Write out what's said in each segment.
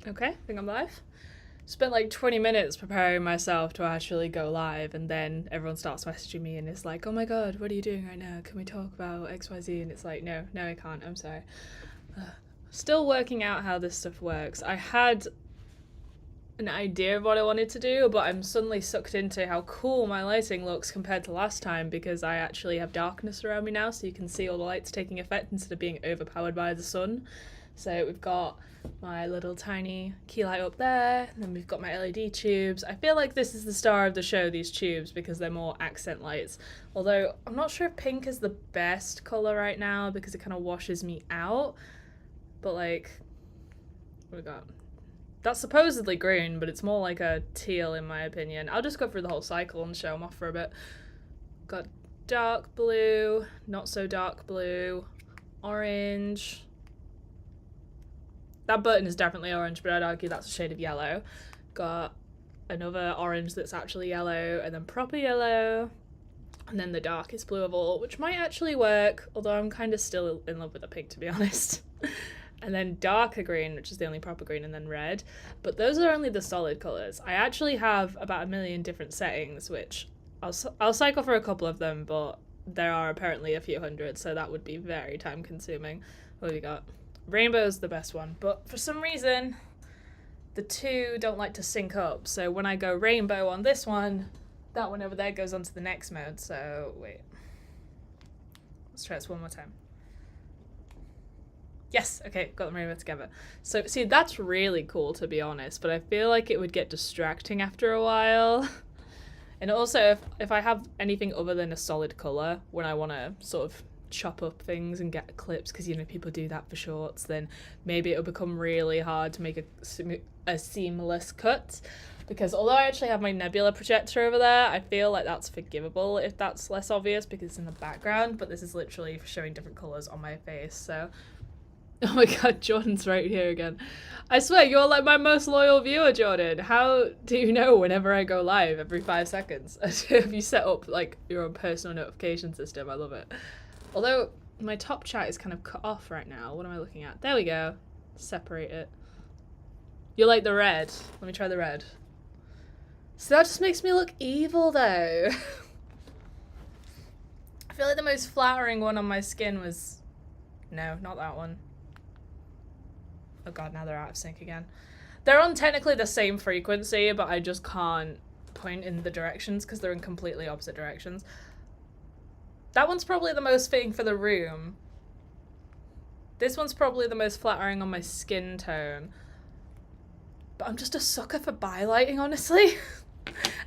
Okay, I think I'm live. Spent like 20 minutes preparing myself to actually go live, and then everyone starts messaging me and it's like, oh my god, what are you doing right now? Can we talk about XYZ? And it's like, no, I can't. I'm sorry. Still working out how this stuff works. I had an idea of what I wanted to do, but I'm suddenly sucked into how cool my lighting looks compared to last time because I actually have darkness around me now, so you can see all the lights taking effect instead of being overpowered by the sun. So we've got my little tiny key light up there, and then we've got my LED tubes. I feel like this is the star of the show, these tubes, because they're more accent lights. Although I'm not sure if pink is the best colour right now because it kind of washes me out. But like, what we got? That's supposedly green, but it's more like a teal in my opinion. I'll just go through the whole cycle and show them off for a bit. Got dark blue, not so dark blue, orange. That button is definitely orange, but I'd argue that's a shade of yellow. Got another orange that's actually yellow, and then proper yellow, and then the darkest blue of all, which might actually work, although I'm kind of still in love with the pink, to be honest. And then darker green, which is the only proper green, and then red. But those are only the solid colours. I actually have about 1 million different settings, which I'll cycle for a couple of them, but there are apparently a few hundred, so that would be very time consuming. What have we got? Rainbow's the best one, but for some reason the two don't like to sync up, so when I go rainbow on this one, that one over there goes on to the next mode. So wait, let's try this one more time. Yes, okay, got them rainbow together. So see, that's really cool, to be honest, but I feel like it would get distracting after a while. And also, if I have anything other than a solid colour, when I want to sort of chop up things and get clips, because you know people do that for shorts, then maybe it'll become really hard to make a seamless cut. Because although I actually have my nebula projector over there, I feel like that's forgivable if that's less obvious because it's in the background, but this is literally showing different colours on my face. So oh my god, Jordan's right here again. I swear, you're like my most loyal viewer, Jordan. How do you know whenever I go live every 5 seconds? Have you set up like your own personal notification system? I love it. Although my top chat is kind of cut off right now. What am I looking at? There we go. Separate it. You like the red? Let me try the red. So that just makes me look evil though. I feel like the most flattering one on my skin was... No, not that one. Oh god, now they're out of sync again. They're on technically the same frequency, but I just can't point in the directions because they're in completely opposite directions. That one's probably the most fitting for the room. This one's probably the most flattering on my skin tone. But I'm just a sucker for bylighting, honestly.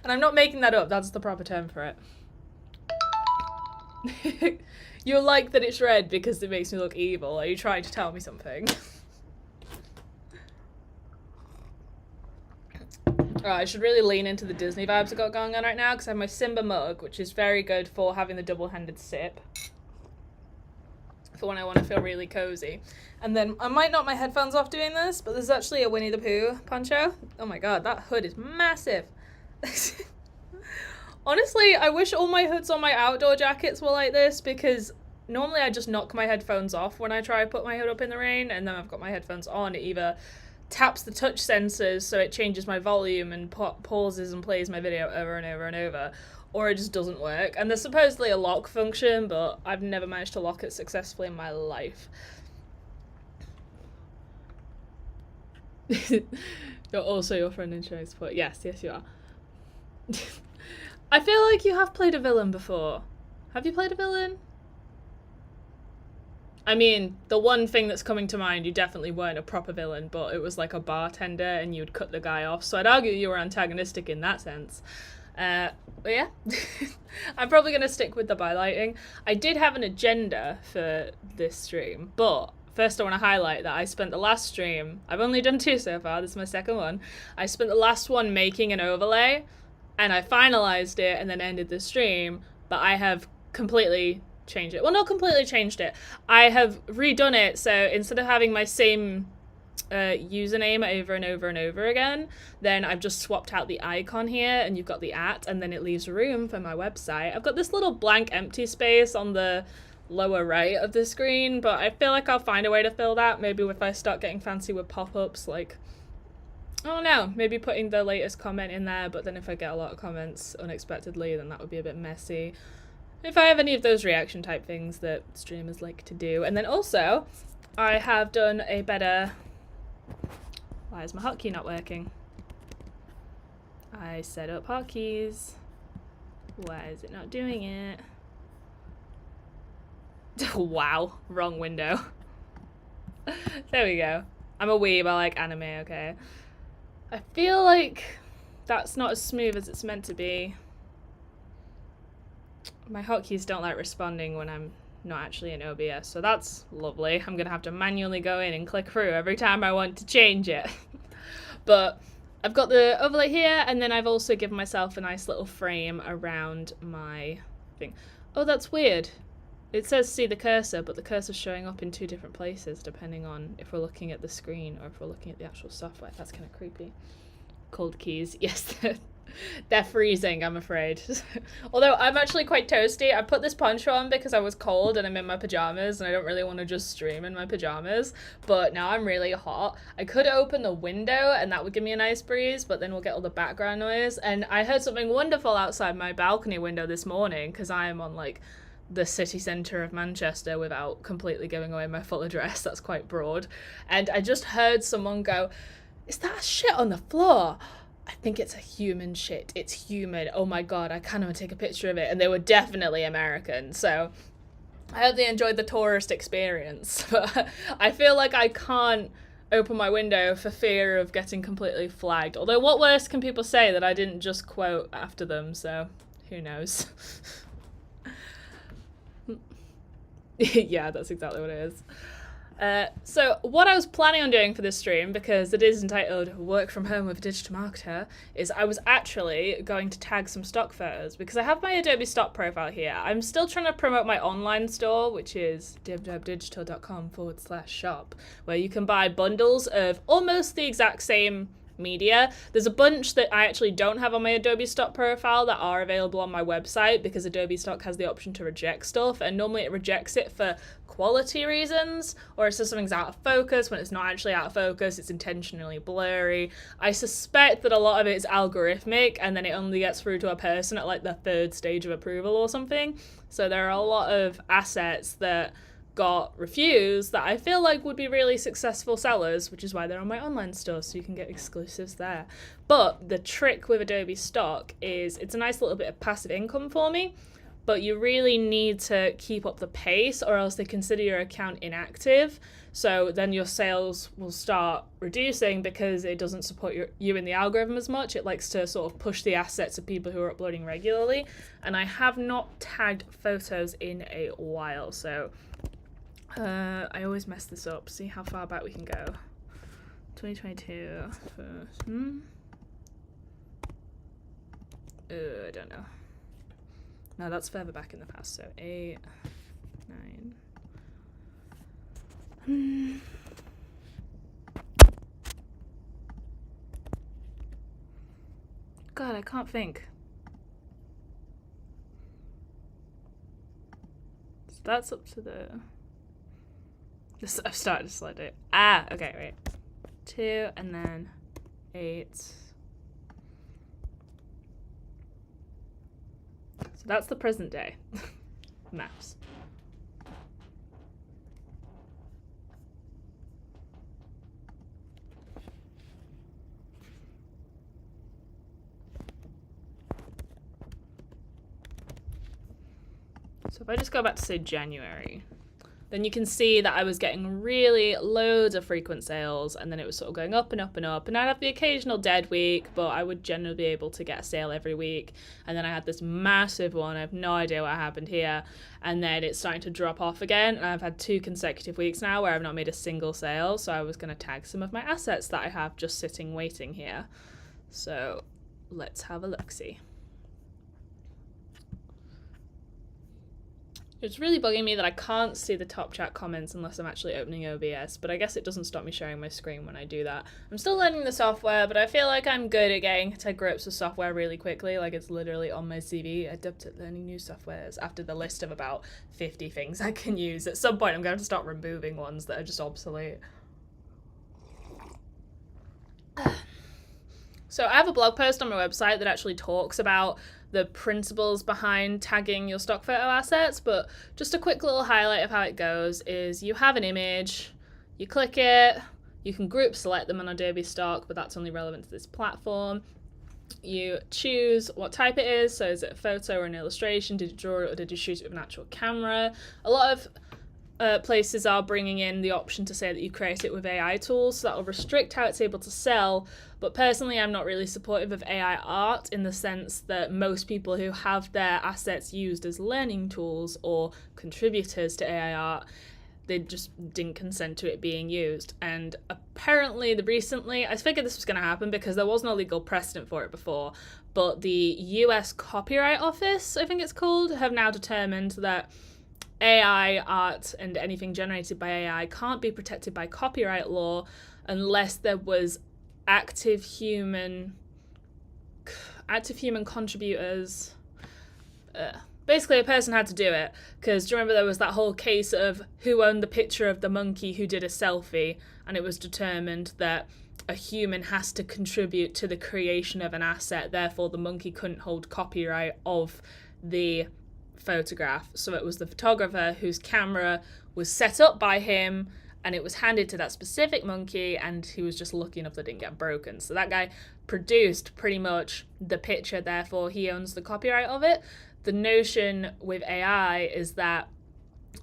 And I'm not making that up, that's the proper term for it. You're like that it's red because it makes me look evil. Are you trying to tell me something? Alright, I should really lean into the Disney vibes I got going on right now because I have my Simba mug, which is very good for having the double-handed sip. For when I want to feel really cozy. And then I might knock my headphones off doing this, but there's actually a Winnie the Pooh poncho. Oh my god, that hood is massive. Honestly, I wish all my hoods on my outdoor jackets were like this because normally I just knock my headphones off when I try to put my hood up in the rain, and then I've got my headphones on. It either taps the touch sensors so it changes my volume and pauses and plays my video over and over and over, or it just doesn't work. And there's supposedly a lock function, but I've never managed to lock it successfully in my life. You're also your friend in showing support. Yes, you are. I feel like you have played a villain before. Have you played a villain? I mean, the one thing that's coming to mind, you definitely weren't a proper villain, but it was like a bartender and you'd cut the guy off, so I'd argue you were antagonistic in that sense. But yeah, I'm probably going to stick with the bylighting. I did have an agenda for this stream, but first I want to highlight that I spent the last stream, I've only done 2 so far, this is my second one, I spent the last one making an overlay, and I finalized it and then ended the stream, but I have completely changed it. Well, not completely changed it. I have redone it, so instead of having my same username over and over and over again, then I've just swapped out the icon here, and you've got the @ and then it leaves room for my website. I've got this little blank empty space on the lower right of the screen, but I feel like I'll find a way to fill that, maybe if I start getting fancy with pop-ups, like I don't know, maybe putting the latest comment in there, but then if I get a lot of comments unexpectedly, then that would be a bit messy. If I have any of those reaction type things that streamers like to do. And then also, I have done a better... Why is my hotkey not working? I set up hotkeys. Why is it not doing it? Wow, wrong window. There we go. I'm a weeb, I like anime, okay. I feel like that's not as smooth as it's meant to be. My hotkeys don't like responding when I'm not actually in OBS, so that's lovely. I'm gonna have to manually go in and click through every time I want to change it. But I've got the overlay here, and then I've also given myself a nice little frame around my thing. Oh, that's weird. It says see the cursor, but the cursor's showing up in two different places depending on if we're looking at the screen or if we're looking at the actual software. That's kind of creepy. Cold keys. Yes, they're freezing, I'm afraid. Although I'm actually quite toasty. I put this poncho on because I was cold and I'm in my pajamas and I don't really want to just stream in my pajamas. But now I'm really hot. I could open the window and that would give me a nice breeze, but then we'll get all the background noise. And I heard something wonderful outside my balcony window this morning because I am on like the city centre of Manchester without completely giving away my full address. That's quite broad. And I just heard someone go, "Is that shit on the floor?" I think it's a human shit. It's human. Oh my god, I kind of want to take a picture of it. And they were definitely American. So I hope they enjoyed the tourist experience. But I feel like I can't open my window for fear of getting completely flagged. Although what worse can people say that I didn't just quote after them? So who knows? Yeah, that's exactly what it is. So what I was planning on doing for this stream, because it is entitled Work From Home with a Digital Marketer, is I was actually going to tag some stock photos because I have my Adobe Stock profile here. I'm still trying to promote my online store, which is www.digital.com/shop, where you can buy bundles of almost the exact same media. There's a bunch that I actually don't have on my Adobe Stock profile that are available on my website because Adobe Stock has the option to reject stuff, and normally it rejects it for quality reasons, or it says something's out of focus when it's not actually out of focus, it's intentionally blurry. I suspect that a lot of it is algorithmic and then it only gets through to a person at like the third stage of approval or something. So there are a lot of assets that got refused that I feel like would be really successful sellers, which is why they're on my online store, so you can get exclusives there. But the trick with Adobe Stock is it's a nice little bit of passive income for me, but you really need to keep up the pace or else they consider your account inactive. So then your sales will start reducing because it doesn't support you in the algorithm as much. It likes to sort of push the assets of people who are uploading regularly. And I have not tagged photos in a while, so I always mess this up. See how far back we can go. 2022. I don't know. No, that's further back in the past. So 8, 9. God, I can't think. So that's up to the... I've started to slide it. Ah, okay, right. 2 and then 8. So that's the present day. Maps. So if I just go back to say January, then you can see that I was getting really loads of frequent sales, and then it was sort of going up and up and up, and I'd have the occasional dead week, but I would generally be able to get a sale every week. And then I had this massive one, I have no idea what happened here, and then it's starting to drop off again, and I've had 2 consecutive weeks now where I've not made a single sale, so I was going to tag some of my assets that I have just sitting waiting here. So let's have a look-see. It's really bugging me that I can't see the top chat comments unless I'm actually opening OBS, but I guess it doesn't stop me sharing my screen when I do that. I'm still learning the software, but I feel like I'm good at getting to grips with software really quickly. Like, it's literally on my CV, adept at learning new softwares, after the list of about 50 things I can use. At some point, I'm going to start removing ones that are just obsolete. So I have a blog post on my website that actually talks about the principles behind tagging your stock photo assets, but just a quick little highlight of how it goes is you have an image, you click it, you can group select them on Adobe Stock, but that's only relevant to this platform. You choose what type it is, so is it a photo or an illustration, did you draw it or did you shoot it with an actual camera? A lot of places are bringing in the option to say that you create it with AI tools, so that will restrict how it's able to sell. But personally, I'm not really supportive of AI art in the sense that most people who have their assets used as learning tools or contributors to AI art, they just didn't consent to it being used. And apparently, recently, I figured this was going to happen because there was no legal precedent for it before, but the US Copyright Office, I think it's called, have now determined that AI art and anything generated by AI can't be protected by copyright law unless there was active human contributors. Basically, a person had to do it, because do you remember there was that whole case of who owned the picture of the monkey who did a selfie, and it was determined that a human has to contribute to the creation of an asset, therefore the monkey couldn't hold copyright of the photograph. So it was the photographer whose camera was set up by him and it was handed to that specific monkey, and he was just lucky enough that it didn't get broken. So that guy produced pretty much the picture, therefore he owns the copyright of it. The notion with AI is that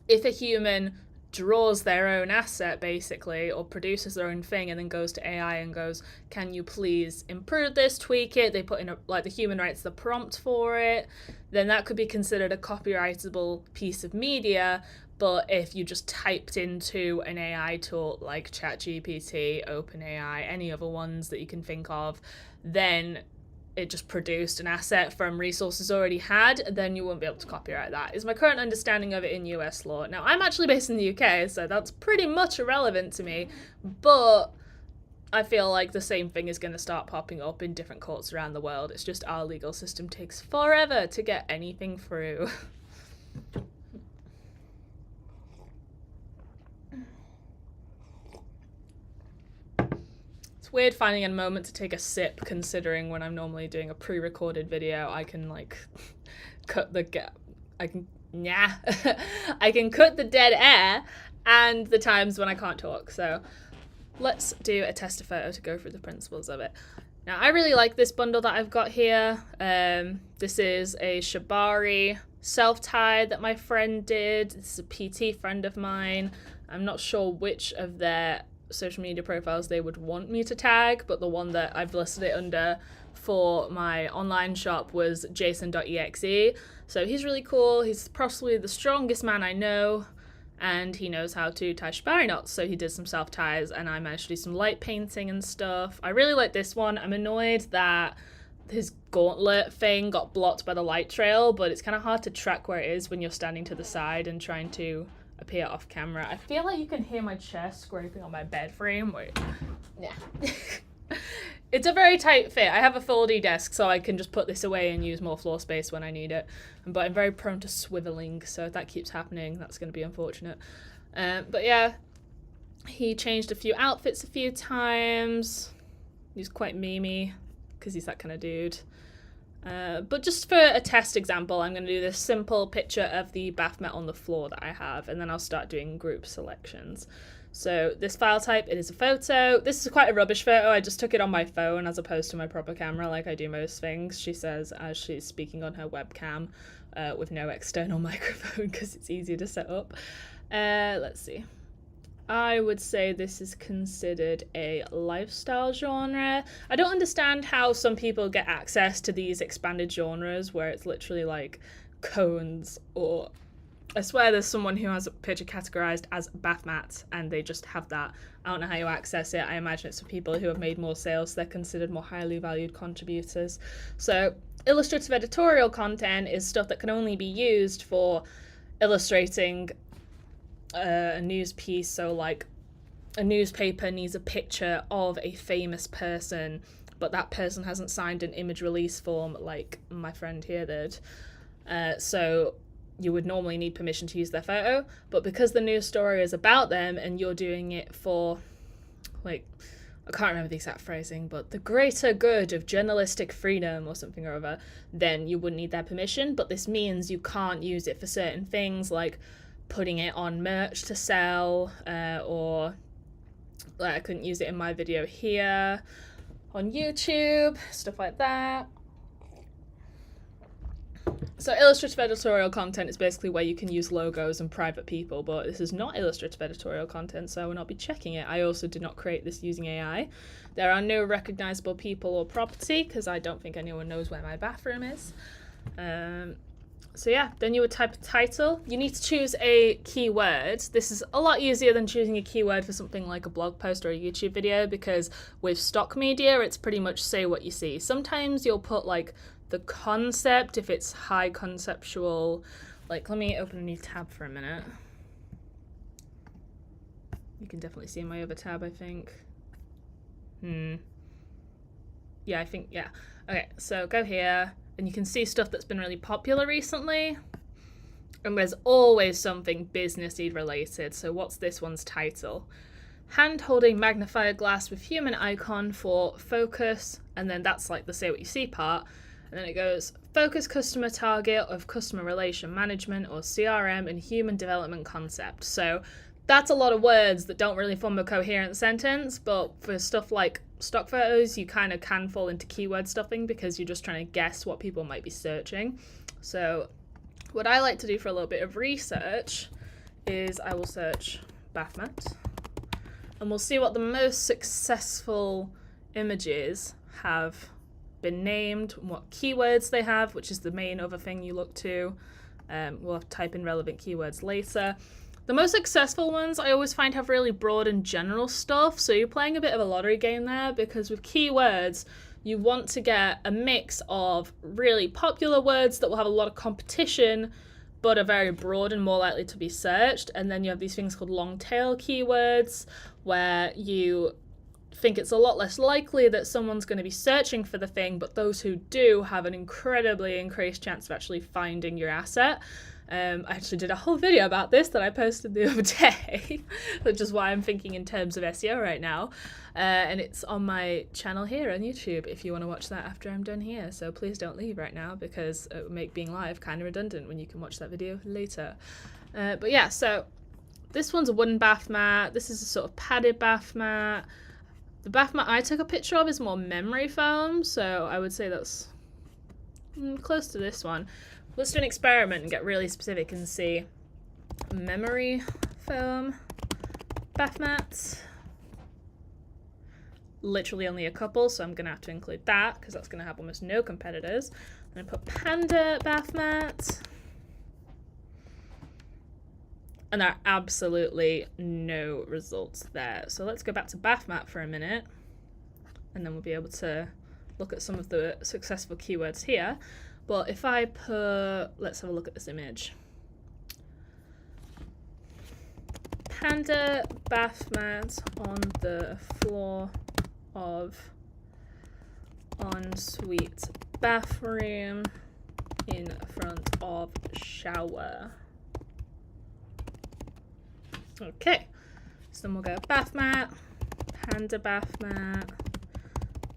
if a human draws their own asset basically, or produces their own thing and then goes to AI and goes, can you please improve this, tweak it, they put in the human writes the prompt for it, then that could be considered a copyrightable piece of media. But if you just typed into an AI tool like ChatGPT, OpenAI, any other ones that you can think of, then it just produced an asset from resources already had, then you won't be able to copyright that, is my current understanding of it in US law. Now, I'm actually based in the UK, so that's pretty much irrelevant to me, but I feel like the same thing is going to start popping up in different courts around the world. It's just our legal system takes forever to get anything through. Weird finding a moment to take a sip, considering when I'm normally doing a pre-recorded video, I can cut the I can cut the dead air and the times when I can't talk. So let's do a tester photo to go through the principles of it. Now, I really like this bundle that I've got here. This is a Shibari self-tie that my friend did. This is a PT friend of mine. I'm not sure which of their social media profiles they would want me to tag, but the one that I've listed it under for my online shop was jason.exe. So he's really cool. He's possibly the strongest man I know, and he knows how to tie shibari knots, so he did some self ties, and I managed to do some light painting and stuff. I really like this one. I'm annoyed that his gauntlet thing got blocked by the light trail, but it's kind of hard to track where it is when you're standing to the side and trying to appear off camera. I feel like you can hear my chest scraping on my bed frame. Wait. Yeah. It's a very tight fit. I have a foldy desk, so I can just put this away and use more floor space when I need it. But I'm very prone to swiveling, so if that keeps happening, that's going to be unfortunate. But yeah, he changed a few outfits a few times. He's quite memey, because he's that kind of dude. But just for a test example, I'm going to do this simple picture of the bath mat on the floor that I have, and then I'll start doing group selections. So this file type, it is a photo. This is quite a rubbish photo. I just took it on my phone as opposed to my proper camera like I do most things, she says as she's speaking on her webcam with no external microphone because it's easier to set up. Let's see. I would say this is considered a lifestyle genre. I don't understand how some people get access to these expanded genres where it's literally like cones, or I swear there's someone who has a picture categorized as bath mats and they just have that. I don't know how you access it. I imagine it's for people who have made more sales, so they're considered more highly valued contributors. So illustrative editorial content is stuff that can only be used for illustrating a news piece. So like a newspaper needs a picture of a famous person, but that person hasn't signed an image release form like my friend here did. So you would normally need permission to use their photo, but because the news story is about them and you're doing it for, like, I can't remember the exact phrasing, but the greater good of journalistic freedom or something or other, then you wouldn't need their permission. But this means you can't use it for certain things, like putting it on merch to sell, or like I couldn't use it in my video here on YouTube, stuff like that. So illustrative editorial content is basically where you can use logos and private people, but this is not illustrative editorial content, so I will not be checking it. I also did not create this using AI. There are no recognizable people or property, because I don't think anyone knows where my bathroom is. So yeah, then you would type a title. You need to choose a keyword. This is a lot easier than choosing a keyword for something like a blog post or a YouTube video, because with stock media, it's pretty much say what you see. Sometimes you'll put like the concept if it's high conceptual. Like, let me open a new tab for a minute. You can definitely see my other tab, I think. Yeah, I think, yeah. Okay, so go here, and you can see stuff that's been really popular recently. And there's always something businessy related. So what's this one's title? Hand holding magnifier glass with human icon for focus. And then that's like the say what you see part. And then it goes, focus customer target of customer relation management, or CRM, and human development concept. So that's a lot of words that don't really form a coherent sentence, but for stuff like stock photos, you kind of can fall into keyword stuffing because you're just trying to guess what people might be searching. So what I like to do for a little bit of research is I will search bath mat, and we'll see what the most successful images have been named, what keywords they have, which is the main other thing you look to. We'll have to type in relevant keywords later. The most successful ones I always find have really broad and general stuff, so you're playing a bit of a lottery game there, because with keywords you want to get a mix of really popular words that will have a lot of competition but are very broad and more likely to be searched, and then you have these things called long tail keywords where you think it's a lot less likely that someone's going to be searching for the thing, but those who do have an incredibly increased chance of actually finding your asset. I actually did a whole video about this that I posted the other day, which is why I'm thinking in terms of SEO right now. And it's on my channel here on YouTube if you want to watch that after I'm done here. So please don't leave right now, because it would make being live kind of redundant when you can watch that video later. But yeah, so this one's a wooden bath mat. This is a sort of padded bath mat. The bath mat I took a picture of is more memory foam, so I would say that's close to this one. Let's do an experiment and get really specific and see memory foam bath mats. Literally only a couple, so I'm going to have to include that because that's going to have almost no competitors. I'm going to put panda bath mat. And there are absolutely no results there. So let's go back to bath mat for a minute, and then we'll be able to look at some of the successful keywords here. But if I put, let's have a look at this image. Panda bath mat on the floor of ensuite bathroom in front of shower. Okay, so then we'll go bath mat, panda bath mat,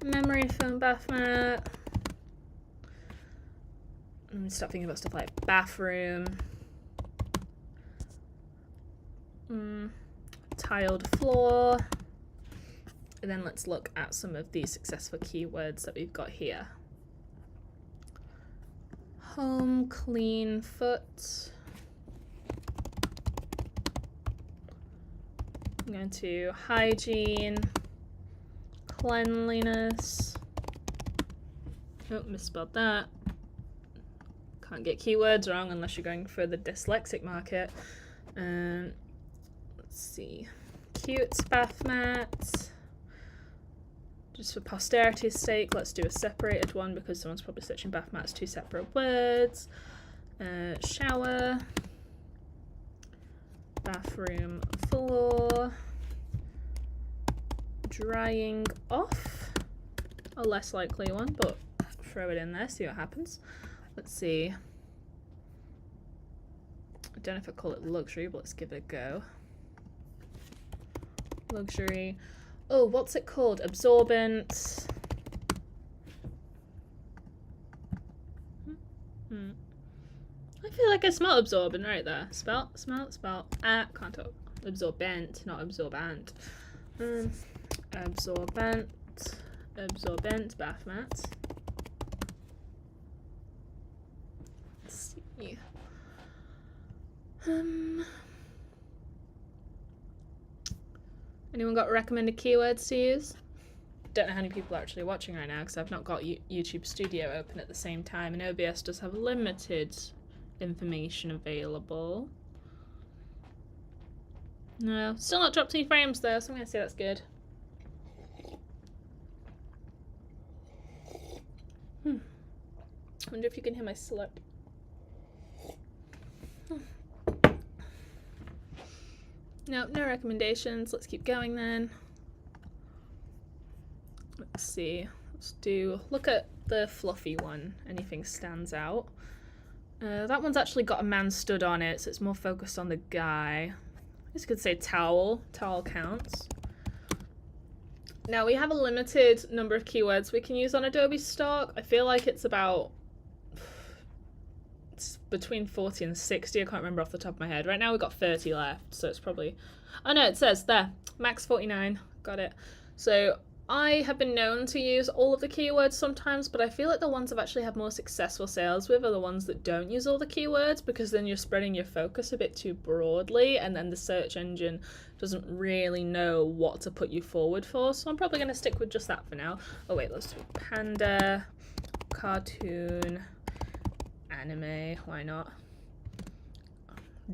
memory foam bath mat. Let me stop thinking about stuff like bathroom, tiled floor, and then let's look at some of these successful keywords that we've got here. Home clean foot. I'm going to hygiene, cleanliness. Oh, misspelled that. Can't get keywords wrong unless you're going for the dyslexic market. Let's see. Cute bath mat. Just for posterity's sake, let's do a separated one because someone's probably searching bath mats, two separate words. Shower. Bathroom floor. Drying off. A less likely one, but throw it in there, see what happens. Let's see. I don't know if I call it luxury, but let's give it a go. Luxury. Oh, what's it called? Absorbent. I feel like I smell absorbent right there. Smell. Ah, can't talk. Absorbent, not absorbent. Absorbent bath mat. Let's see. Anyone got recommended keywords to use? Don't know how many people are actually watching right now because I've not got YouTube Studio open at the same time, and OBS does have limited information available. No, still not dropped any frames though, so I'm gonna say that's good. I wonder if you can hear my slurp. No recommendations. Let's keep going then. Let's see. Look at the fluffy one. Anything stands out? That one's actually got a man stood on it, so it's more focused on the guy. I guess you could say towel. Towel counts. Now we have a limited number of keywords we can use on Adobe Stock. I feel like it's between 40 and 60. I can't remember off the top of my head. Right now we've got 30 left, so it's probably... Oh no, it says there. Max 49. Got it. So I have been known to use all of the keywords sometimes, but I feel like the ones I've actually had more successful sales with are the ones that don't use all the keywords, because then you're spreading your focus a bit too broadly, and then the search engine doesn't really know what to put you forward for. So I'm probably going to stick with just that for now. Oh wait, let's do panda, cartoon, anime, why not?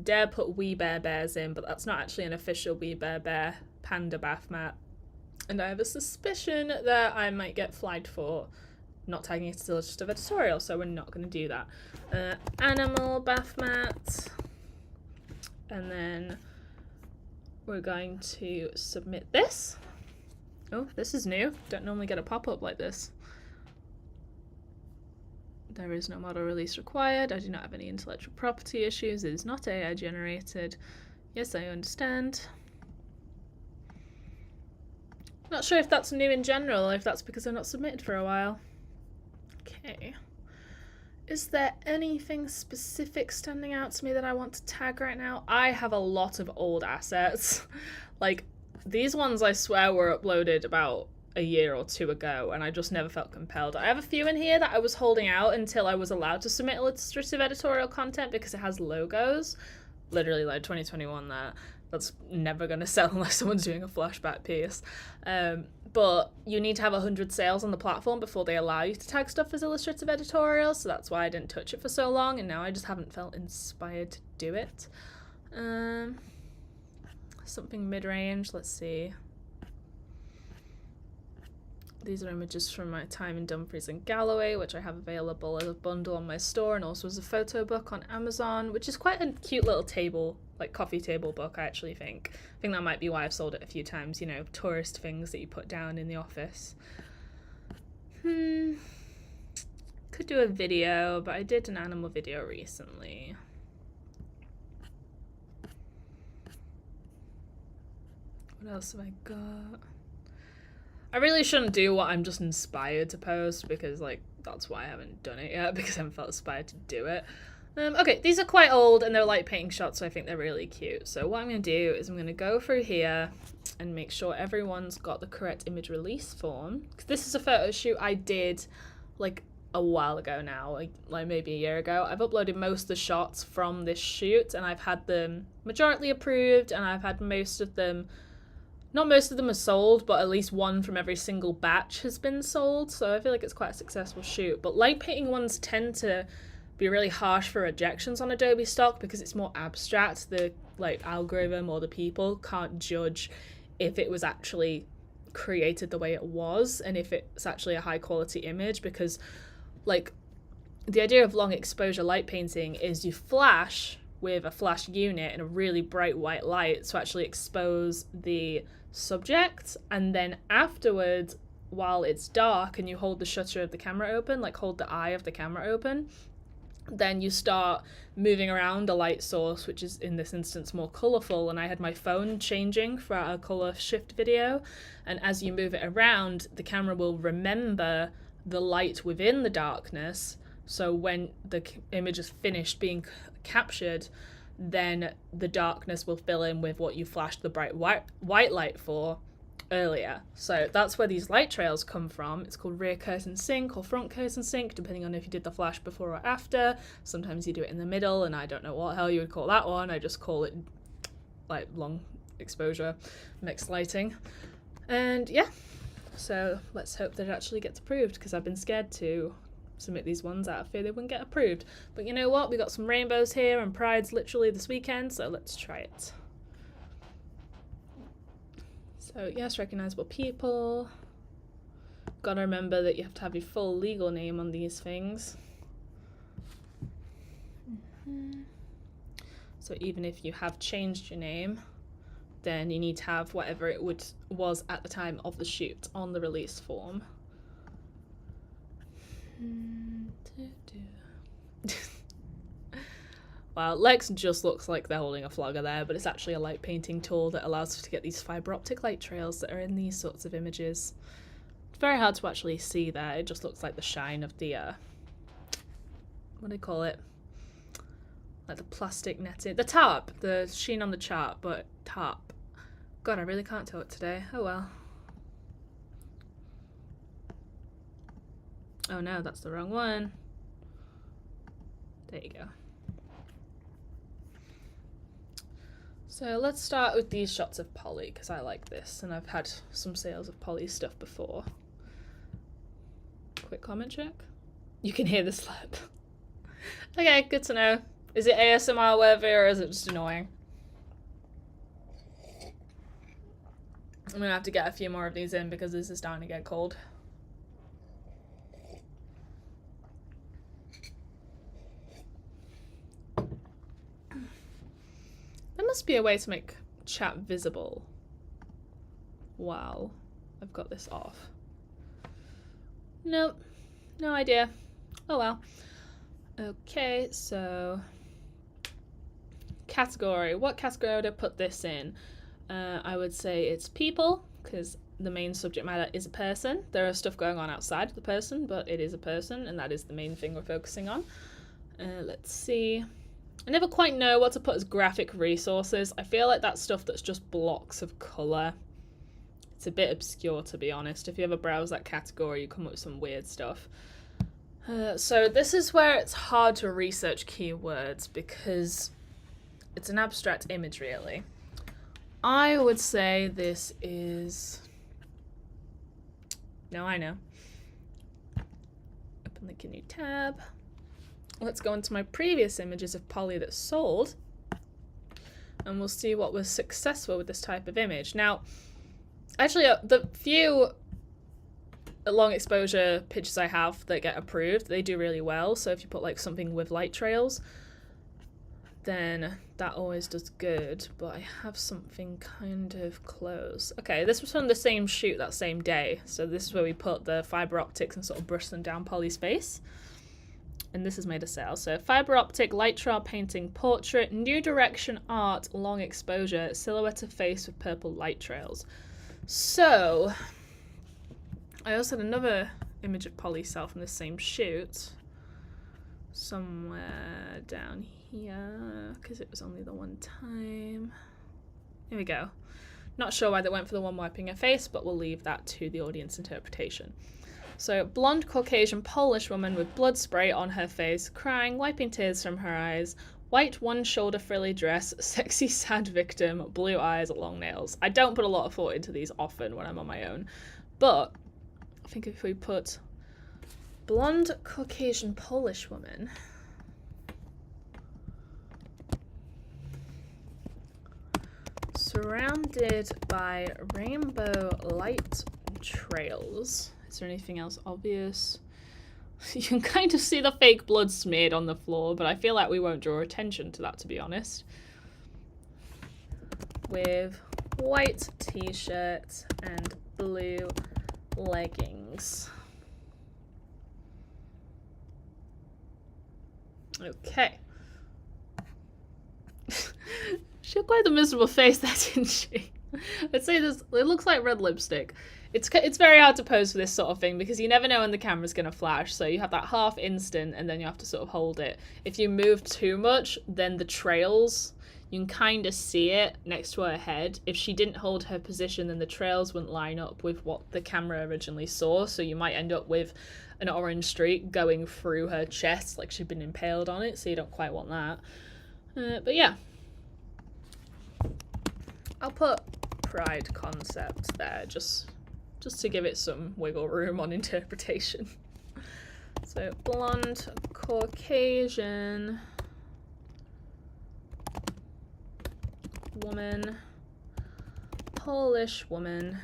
Dare put We Bare Bears in, but that's not actually an official We Bare Bear panda bath mat. And I have a suspicion that I might get flagged for not tagging it as just a editorial, so we're not going to do that. Animal bath mat. And then we're going to submit this. Oh, this is new. Don't normally get a pop-up like this. There is no model release required. I do not have any intellectual property issues. It is not AI generated. Yes, I understand. Not sure if that's new in general or if that's because I've not submitted for a while. Okay. Is there anything specific standing out to me that I want to tag right now? I have a lot of old assets. Like, these ones I swear were uploaded about a year or two ago, and I just never felt compelled. I have a few in here that I was holding out until I was allowed to submit illustrative editorial content because it has logos. Literally like 2021 that. That's never going to sell unless someone's doing a flashback piece. But you need to have 100 sales on the platform before they allow you to tag stuff as illustrative editorials, so that's why I didn't touch it for so long, and now I just haven't felt inspired to do it. Something mid-range, let's see. These are images from my time in Dumfries and Galloway, which I have available as a bundle on my store and also as a photo book on Amazon, which is quite a cute little table, like coffee table book, I actually think. I think that might be why I've sold it a few times, you know, tourist things that you put down in the office. Could do a video, but I did an animal video recently. What else have I got? I really shouldn't do what I'm just inspired to post, because like that's why I haven't done it yet, because I haven't felt inspired to do it. Okay, these are quite old and they're light painting shots, so I think they're really cute. So what I'm going to do is I'm going to go through here and make sure everyone's got the correct image release form. This is a photo shoot I did like a while ago now, like maybe a year ago. I've uploaded most of the shots from this shoot and I've had them majority approved, and I've had most of them... Not most of them are sold, but at least one from every single batch has been sold, so I feel like it's quite a successful shoot. But light painting ones tend to be really harsh for rejections on Adobe Stock because it's more abstract. The like algorithm or the people can't judge if it was actually created the way it was and if it's actually a high quality image, because like the idea of long exposure light painting is you flash with a flash unit and a really bright white light to actually expose the subject, and then afterwards, while it's dark and you hold the shutter of the camera open, like hold the eye of the camera open, then you start moving around a light source, which is in this instance more colourful, and I had my phone changing for a colour shift video, and as you move it around, the camera will remember the light within the darkness, so when the image is finished being captured, then the darkness will fill in with what you flashed the bright white light for earlier. So that's where these light trails come from. It's called rear curtain sync or front curtain sync, depending on if you did the flash before or after. Sometimes you do it in the middle, and I don't know what the hell you would call that one. I just call it like long exposure mixed lighting. And yeah, so let's hope that it actually gets approved, because I've been scared to submit these ones out of fear they wouldn't get approved. But you know what, we got some rainbows here, and Pride's literally this weekend, so let's try it. So yes, recognisable people. Gotta remember that you have to have your full legal name on these things. So even if you have changed your name, then you need to have whatever it was at the time of the shoot on the release form. Well, Lex just looks like they're holding a flogger there, but it's actually a light painting tool that allows us to get these fibre optic light trails that are in these sorts of images. It's very hard to actually see there, it just looks like the shine of the, what do you call it? Like the plastic netting, the tarp, the sheen on the chart, but tarp. God, I really can't talk today, oh well. Oh no, that's the wrong one. There you go. So let's start with these shots of Polly, because I like this, and I've had some sales of Polly stuff before. Quick comment check. You can hear the slap. Okay, good to know. Is it ASMR worthy, or is it just annoying? I'm gonna have to get a few more of these in, because this is starting to get cold. There must be a way to make chat visible while I've got this off. Nope, no idea. Oh well. Okay, so category. What category would I put this in? I would say it's people, because the main subject matter is a person. There is stuff going on outside of the person, but it is a person, and that is the main thing we're focusing on. Let's see. I never quite know what to put as graphic resources. I feel like that's stuff that's just blocks of colour. It's a bit obscure, to be honest. If you ever browse that category, you come up with some weird stuff. So this is where it's hard to research keywords, because it's an abstract image, really. I would say this is... No, I know. Open like a new tab. Let's go into my previous images of Polly that sold, and we'll see what was successful with this type of image. Now, actually, the few long exposure pictures I have that get approved, they do really well. So if you put like something with light trails, then that always does good. But I have something kind of close. Okay, this was from the same shoot that same day. So this is where we put the fibre optics and sort of brush them down Polly's face. And this is made a sale. So fibre optic, light trail painting, portrait, new direction art, long exposure, silhouette of face with purple light trails. So I also had another image of Polly sell from the same shoot. Somewhere down here, because it was only the one time. Here we go. Not sure why they went for the one wiping her face, but we'll leave that to the audience interpretation. So, blonde Caucasian Polish woman with blood spray on her face, crying, wiping tears from her eyes, white one-shoulder frilly dress, sexy sad victim, blue eyes, long nails. I don't put a lot of thought into these often when I'm on my own, but I think if we put blonde Caucasian Polish woman, surrounded by rainbow light trails. Is there anything else obvious? You can kind of see the fake blood smeared on the floor, but I feel like we won't draw attention to that, to be honest. With white t-shirt and blue leggings. Okay. She had quite a miserable face there, didn't she? I'd say this, it looks like red lipstick. It's very hard to pose for this sort of thing because you never know when the camera's going to flash, so you have that half instant and then you have to sort of hold it. If you move too much, then the trails, you can kind of see it next to her head. If she didn't hold her position, then the trails wouldn't line up with what the camera originally saw, so you might end up with an orange streak going through her chest like she'd been impaled on it, so you don't quite want that. But yeah. I'll put Pride concept there, just to give it some wiggle room on interpretation. So blonde, Caucasian woman, Polish woman,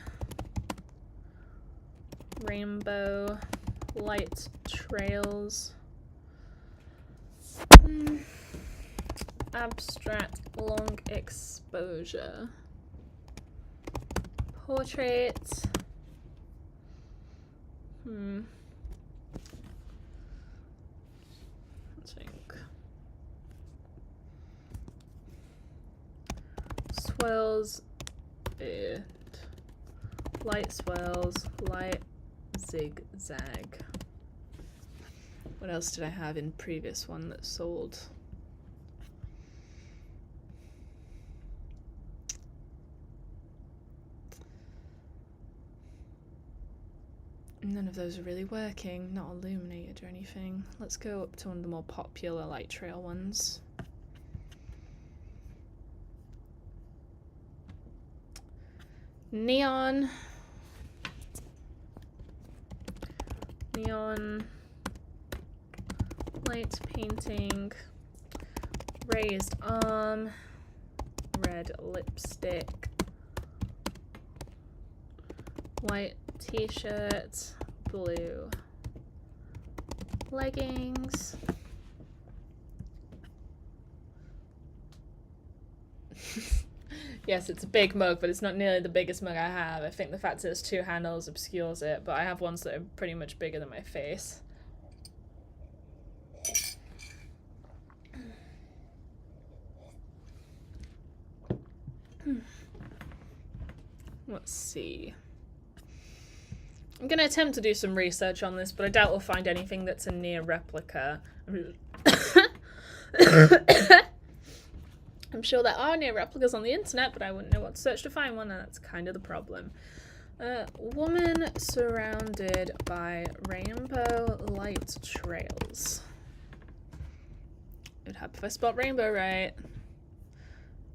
rainbow, light trails, abstract, long exposure, portrait. Let's think. Swirls, light swirls, light zigzag. What else did I have in previous one that sold? None of those are really working, not illuminated or anything. Let's go up to one of the more popular light trail ones. Neon. Neon. Light painting. Raised arm. Red lipstick. White t-shirt, blue leggings, yes, it's a big mug, but it's not nearly the biggest mug I have. I think the fact that there's two handles obscures it, but I have ones that are pretty much bigger than my face. Let's see. I'm going to attempt to do some research on this, but I doubt we'll find anything that's a near replica. I'm sure there are near replicas on the internet, but I wouldn't know what to search to find one, and that's kind of the problem. Woman surrounded by rainbow light trails. It would help if I spot rainbow right.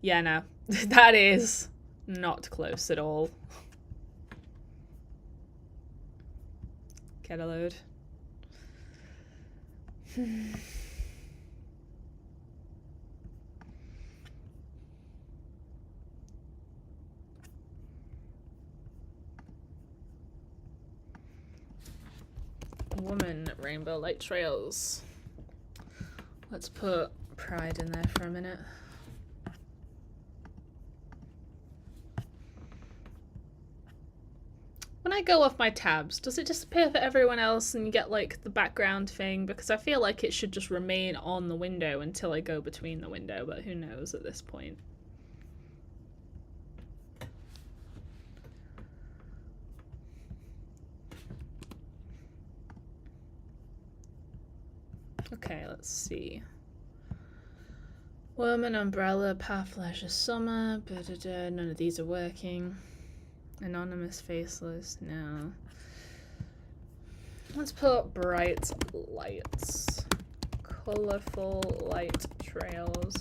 Yeah, no. That is not close at all. Get a load. Woman, rainbow light trails. Let's put Pride in there for a minute. When I go off my tabs, does it disappear for everyone else and you get like the background thing? Because I feel like it should just remain on the window until I go between the window, but who knows at this point. Okay, let's see. Woman, umbrella, path, leisure, summer, none of these are working. Anonymous, faceless, no. Let's put bright lights. Colorful light trails.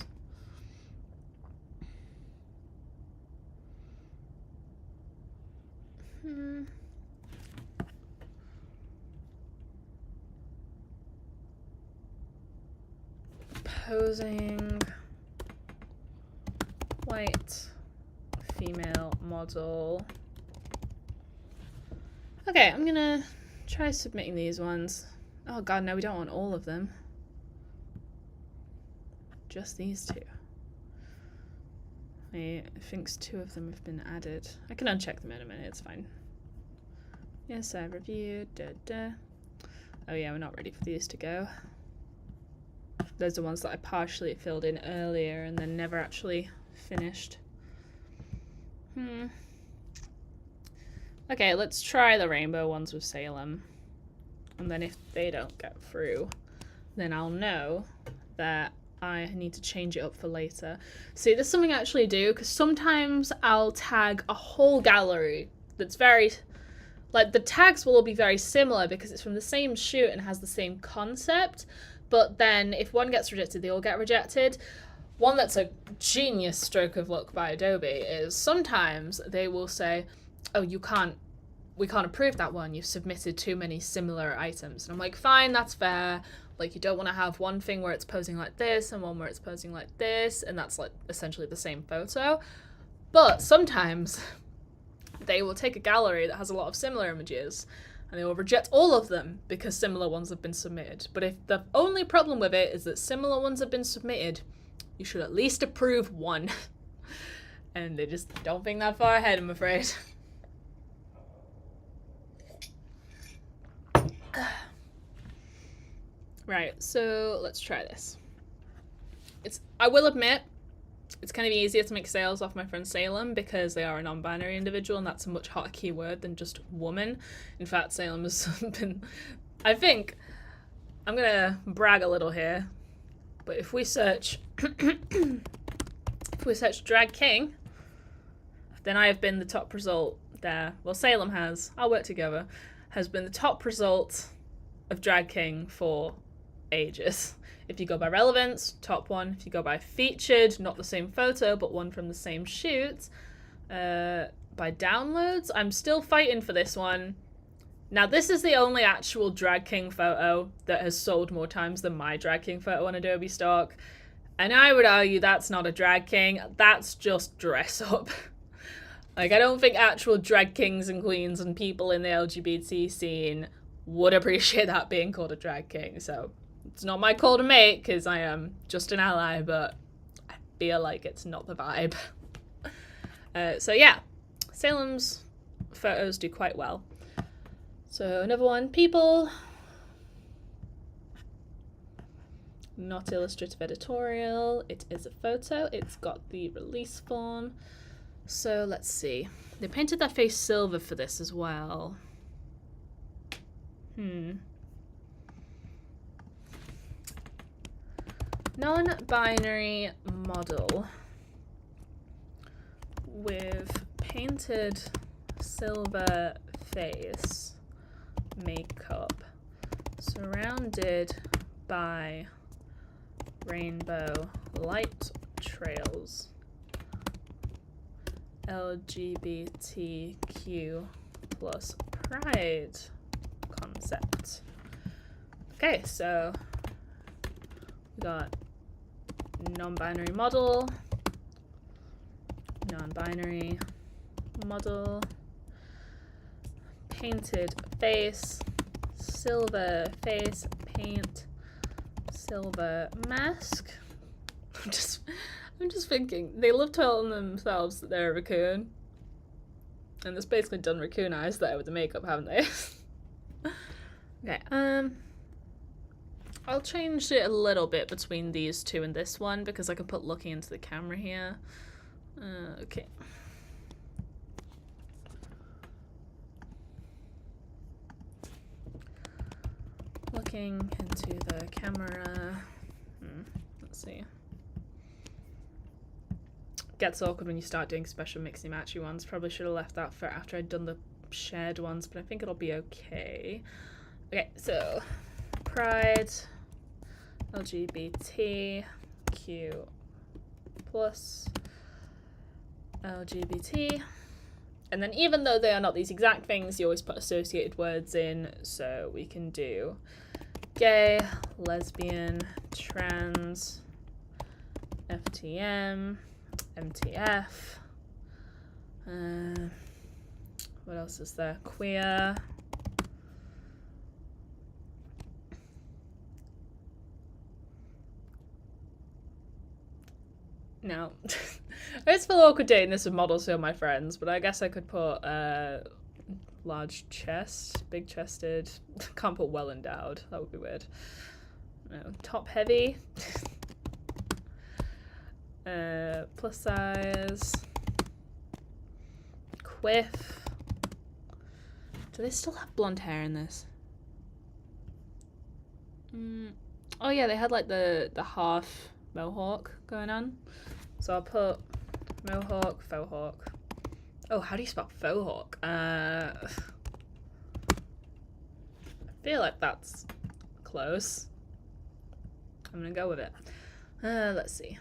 Posing. White. Female model. Okay, I'm gonna try submitting these ones. Oh god, no, we don't want all of them. Just these two. I think two of them have been added. I can uncheck them in a minute, it's fine. Yes, I reviewed. Oh yeah, we're not ready for these to go. those are ones that I partially filled in earlier and then never actually finished. Okay, let's try the rainbow ones with Salem. And then if they don't get through, then I'll know that I need to change it up for later. See, there's something I actually do, because sometimes I'll tag a whole gallery that's very... Like, the tags will all be very similar because it's from the same shoot and has the same concept. But then if one gets rejected, they all get rejected. One that's a genius stroke of luck by Adobe is sometimes they will say, oh, we can't approve that one. You've submitted too many similar items. And I'm like, fine, that's fair. Like, you don't want to have one thing where it's posing like this and one where it's posing like this, and that's like essentially the same photo. But sometimes they will take a gallery that has a lot of similar images and they will reject all of them because similar ones have been submitted. But if the only problem with it is that similar ones have been submitted, you should at least approve one. And they just don't think that far ahead, I'm afraid. Right, so let's try this. I will admit, it's kind of easier to make sales off my friend Salem because they are a non-binary individual and that's a much hotter keyword than just woman. In fact, Salem has been... I think... I'm gonna brag a little here, but if we search... if we search Drag King, then I have been the top result there. Well, Salem has. I'll work together. Has been the top result of Drag King for ages. If you go by relevance, top one. If you go by featured, not the same photo, but one from the same shoot. By downloads, I'm still fighting for this one. Now, this is the only actual Drag King photo that has sold more times than my Drag King photo on Adobe Stock. And I would argue that's not a Drag King, that's just dress up. Like, I don't think actual Drag Kings and Queens and people in the LGBT scene would appreciate that being called a Drag King, so... It's not my call to make, because I am just an ally, but I feel like it's not the vibe. So yeah, Salem's photos do quite well. So another one, people. Not illustrative editorial. It is a photo. It's got the release form. So let's see. They painted their face silver for this as well. Non-binary model with painted silver face makeup surrounded by rainbow light trails, LGBTQ plus pride concept. Okay, so we got non-binary model, painted face, silver face paint, silver mask. I'm just thinking, they love telling themselves that they're a raccoon. And it's basically done raccoon eyes there with the makeup, haven't they? Okay, I'll change it a little bit between these two and this one because I can put looking into the camera here. Okay. Looking into the camera. Let's see. Gets awkward when you start doing special mixy matchy ones. Probably should have left that for after I'd done the shared ones, but I think it'll be okay. Okay, so pride, LGBTQ plus LGBT. And then even though they are not these exact things, you always put associated words in. So we can do gay, lesbian, trans, FTM, MTF. What else is there? Queer. Now, I just feel awkward doing this with models who are my friends, but I guess I could put large chest, big chested. Can't put well endowed. That would be weird. know, top heavy. Plus size. Quiff. Do they still have blonde hair in this? Oh yeah, they had like the half mohawk going on. So I'll put mohawk, faux hawk. Oh, how do you spell faux hawk? I feel like that's close. I'm gonna go with it. Let's see.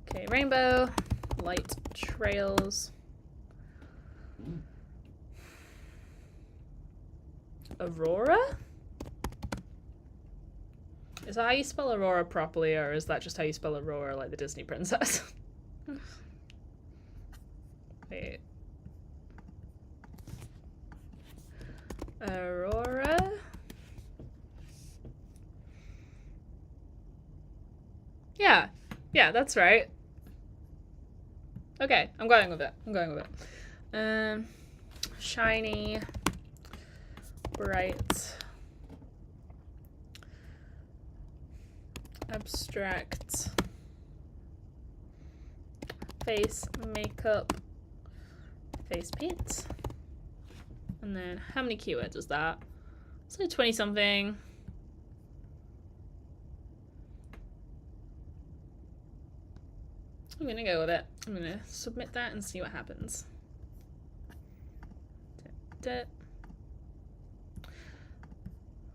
Okay, rainbow, light trails. Aurora? Is that how you spell Aurora properly, or is that just how you spell Aurora, like the Disney princess? Wait. Aurora? Yeah. Yeah, that's right. Okay, I'm going with it. I'm going with it. Shiny. Bright. Abstract. Face makeup. Face paint. And then how many keywords is that? It's like 20 something. I'm gonna go with it. I'm gonna submit that and see what happens.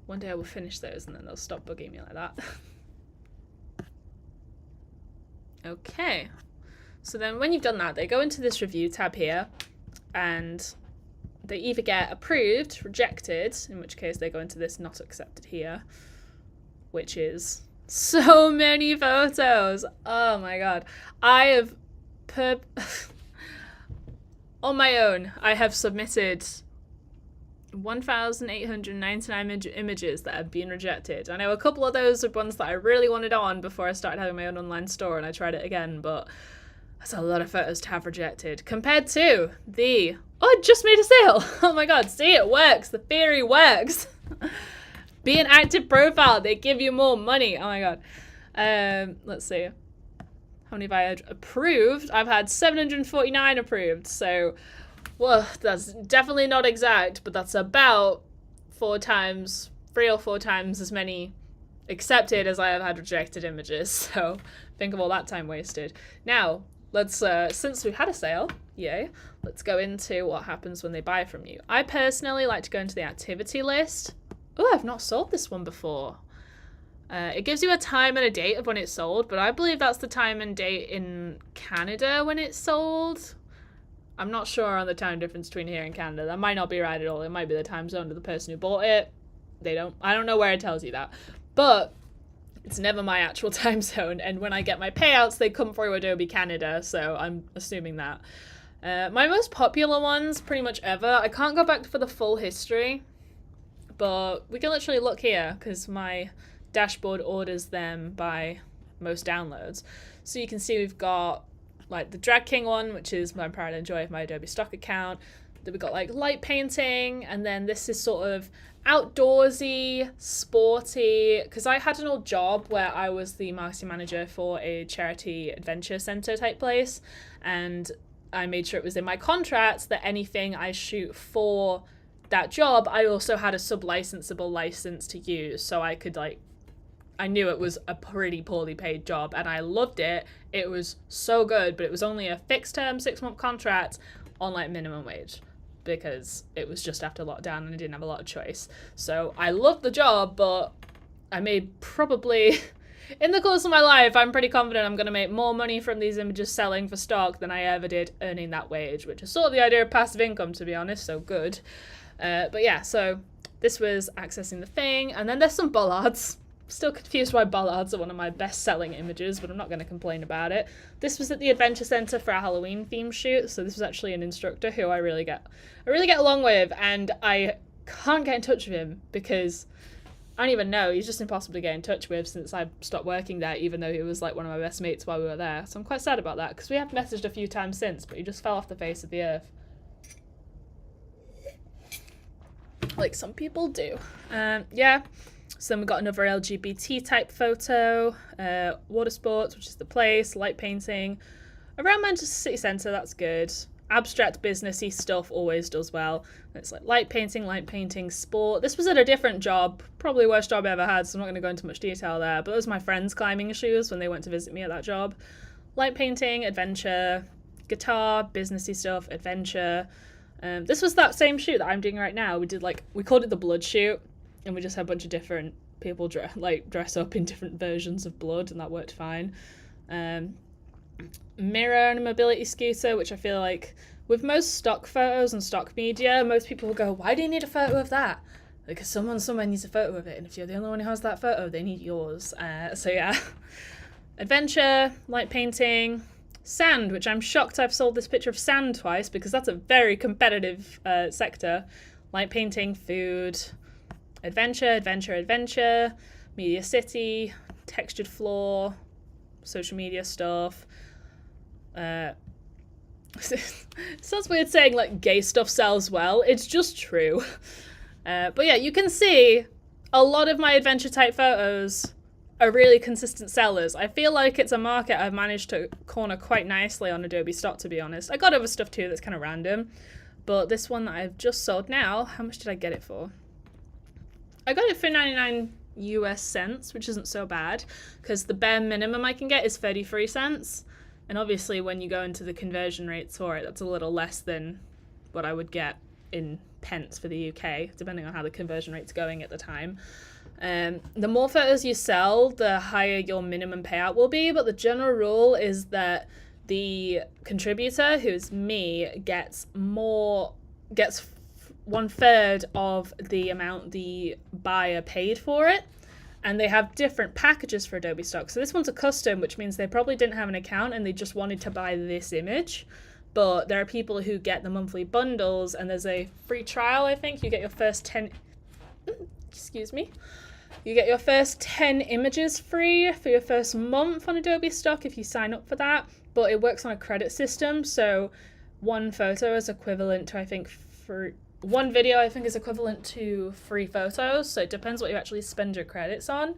One day I will finish those and then they'll stop bugging me like that. Okay. So then when you've done that, they go into this review tab here and they either get approved, rejected, in which case they go into this not accepted here, which is so many photos. Oh my god. I have on my own, I have submitted 1,899 images that have been rejected. I know a couple of those are ones that I really wanted on before I started having my own online store and I tried it again, but that's a lot of photos to have rejected compared to the, oh, it just made a sale. Oh my god, see, it works. The theory works. Be an active profile. They give you more money. Oh my god. Let's see. How many have I had approved? I've had 749 approved, so well, that's definitely not exact, but that's about 3 or 4 times as many accepted as I have had rejected images. So think of all that time wasted. Now, let's, since we've had a sale, yay, let's go into what happens when they buy from you. I personally like to go into the activity list. Oh, I've not sold this one before. It gives you a time and a date of when it's sold, but I believe that's the time and date in Canada when it's sold. I'm not sure on the time difference between here and Canada. That might not be right at all. It might be the time zone of the person who bought it. I don't know where it tells you that. But it's never my actual time zone. And when I get my payouts, they come through Adobe Canada. So I'm assuming that. My most popular ones, pretty much ever. I can't go back for the full history. But we can literally look here because my dashboard orders them by most downloads. So you can see we've got like the Drag King one, which is my pride and joy of my Adobe Stock account. Then we've got like light painting, and then this is sort of outdoorsy, sporty, because I had an old job where I was the marketing manager for a charity adventure center type place, and I made sure it was in my contract that anything I shoot for that job, I also had a sub-licensable license to use, so I could like, I knew it was a pretty poorly paid job and I loved it. It was so good, but it was only a fixed term 6-month contract on like minimum wage because it was just after lockdown and I didn't have a lot of choice. So I loved the job, but I made probably, in the course of my life, I'm pretty confident I'm going to make more money from these images selling for stock than I ever did earning that wage, which is sort of the idea of passive income, to be honest, so good. But yeah, so this was accessing the thing, and then there's some bollards. Still confused why bollards are one of my best-selling images, but I'm not going to complain about it. This was at the Adventure Center for a Halloween theme shoot, so this was actually an instructor who I really get along with, and I can't get in touch with him because I don't even know. He's just impossible to get in touch with since I stopped working there, even though he was like one of my best mates while we were there. So I'm quite sad about that because we have messaged a few times since, but he just fell off the face of the earth. like some people do. Yeah. So then we got another LGBT type photo, water sports, which is the place, light painting, around Manchester City Centre, that's good. Abstract businessy stuff always does well. It's like light painting, sport. This was at a different job, probably worst job I ever had, so I'm not going to go into much detail there, but it was my friends' climbing shoes when they went to visit me at that job. Light painting, adventure, guitar, businessy stuff, adventure. This was that same shoot that I'm doing right now. We called it the blood shoot, and we just had a bunch of different people dress up in different versions of blood, and that worked fine. Mirror and a mobility scooter, which I feel like with most stock photos and stock media, most people will go, why do you need a photo of that? Because someone somewhere needs a photo of it, and if you're the only one who has that photo, they need yours. So yeah. Adventure, light painting, sand, which I'm shocked I've sold this picture of sand twice, because that's a very competitive sector. Light painting, food, adventure, media city, textured floor, social media stuff. Sounds weird saying like gay stuff sells well. It's just true. But yeah, you can see a lot of my adventure type photos are really consistent sellers. I feel like it's a market I've managed to corner quite nicely on Adobe Stock, to be honest. I got other stuff too that's kind of random, but this one that I've just sold now, how much did I get it for? I got it for 99 US cents, which isn't so bad, because the bare minimum I can get is 33 cents. And obviously when you go into the conversion rates for it, that's a little less than what I would get in pence for the UK, depending on how the conversion rate's going at the time. The more photos you sell, the higher your minimum payout will be, but the general rule is that the contributor, who's me, gets 1/3 of the amount the buyer paid for it. And they have different packages for Adobe Stock. So this one's a custom, which means they probably didn't have an account and they just wanted to buy this image. But there are people who get the monthly bundles, and there's a free trial, I think. You get your first 10... Excuse me. You get your first 10 images free for your first month on Adobe Stock if you sign up for that. But it works on a credit system, so one photo is equivalent to, I think, one video I think is equivalent to 3 photos, so it depends what you actually spend your credits on.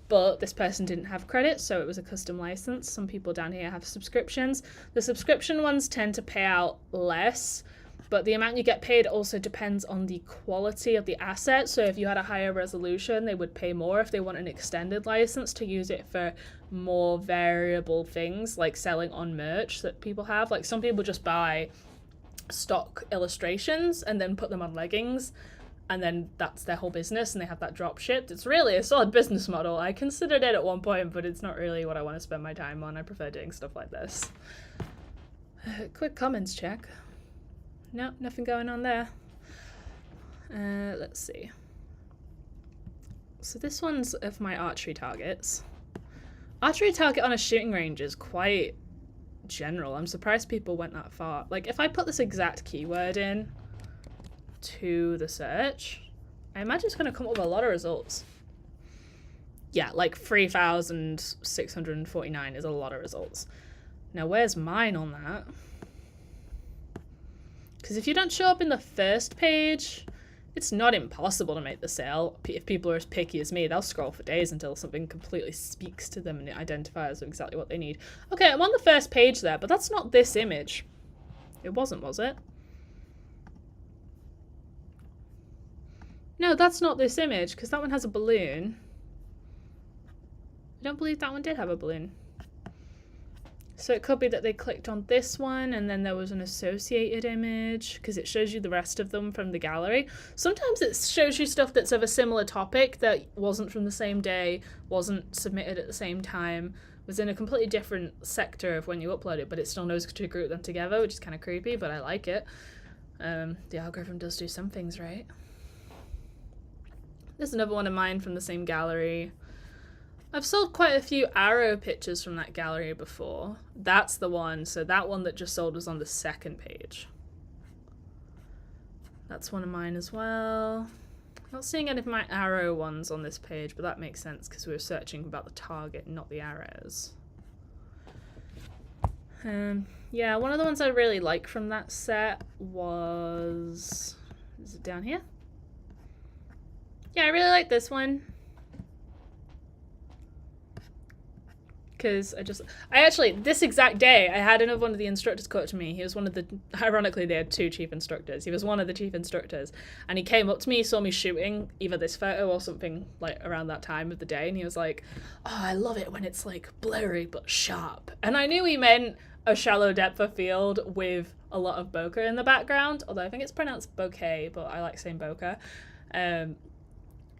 But this person didn't have credits, so it was a custom license. Some people down here have subscriptions. The subscription ones tend to pay out less, but the amount you get paid also depends on the quality of the asset. So if you had a higher resolution, they would pay more if they want an extended license to use it for more variable things, like selling on merch that people have. Like some people just buy stock illustrations and then put them on leggings, and then that's their whole business, and they have that drop shipped. It's really a solid business model. I considered it at one point, but it's not really what I want to spend my time on. I prefer doing stuff like this. Quick comments check. No, nothing going on there. Let's see. So this one's of my archery targets. Archery target on a shooting range is quite general. I'm surprised people went that far. Like if I put this exact keyword in to the search, I imagine it's going to come up with a lot of results. Yeah, like 3,649 is a lot of results. Now where's mine on that? Because if you don't show up in the first page, it's not impossible to make the sale. If people are as picky as me, they'll scroll for days until something completely speaks to them and it identifies exactly what they need. Okay, I'm on the first page there, but that's not this image. It wasn't, was it? No, that's not this image, because that one has a balloon. I don't believe that one did have a balloon. So it could be that they clicked on this one and then there was an associated image, because it shows you the rest of them from the gallery. Sometimes it shows you stuff that's of a similar topic that wasn't from the same day, wasn't submitted at the same time, was in a completely different sector of when you upload it, but it still knows to group them together, which is kind of creepy, but I like it. The algorithm does do some things right. There's another one of mine from the same gallery. I've sold quite a few arrow pictures from that gallery before. That's the one. So that one that just sold was on the second page. That's one of mine as well. Not seeing any of my arrow ones on this page, but that makes sense because we were searching about the target, not the arrows. Yeah, one of the ones I really like from that set was... Is it down here? Yeah, I really like this one. Because this exact day, I had another one of the instructors come up to me. He was one of the, ironically, they had 2 chief instructors. He was one of the chief instructors. And he came up to me, saw me shooting either this photo or something like around that time of the day. And he was like, oh, I love it when it's like blurry but sharp. And I knew he meant a shallow depth of field with a lot of bokeh in the background. Although I think it's pronounced bokeh, but I like saying bokeh.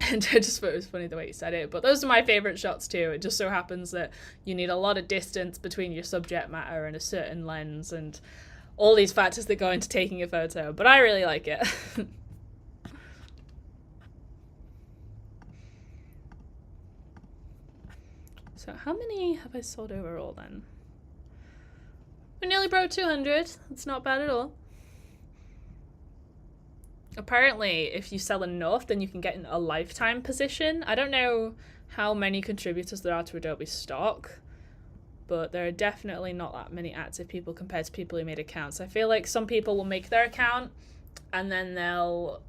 And I just thought it was funny the way he said it. But those are my favourite shots too. It just so happens that you need a lot of distance between your subject matter and a certain lens and all these factors that go into taking a photo. But I really like it. So how many have I sold overall then? We nearly broke 200. That's not bad at all. Apparently, if you sell enough, then you can get in a lifetime position. I don't know how many contributors there are to Adobe Stock, but there are definitely not that many active people compared to people who made accounts. I feel like some people will make their account and then they'll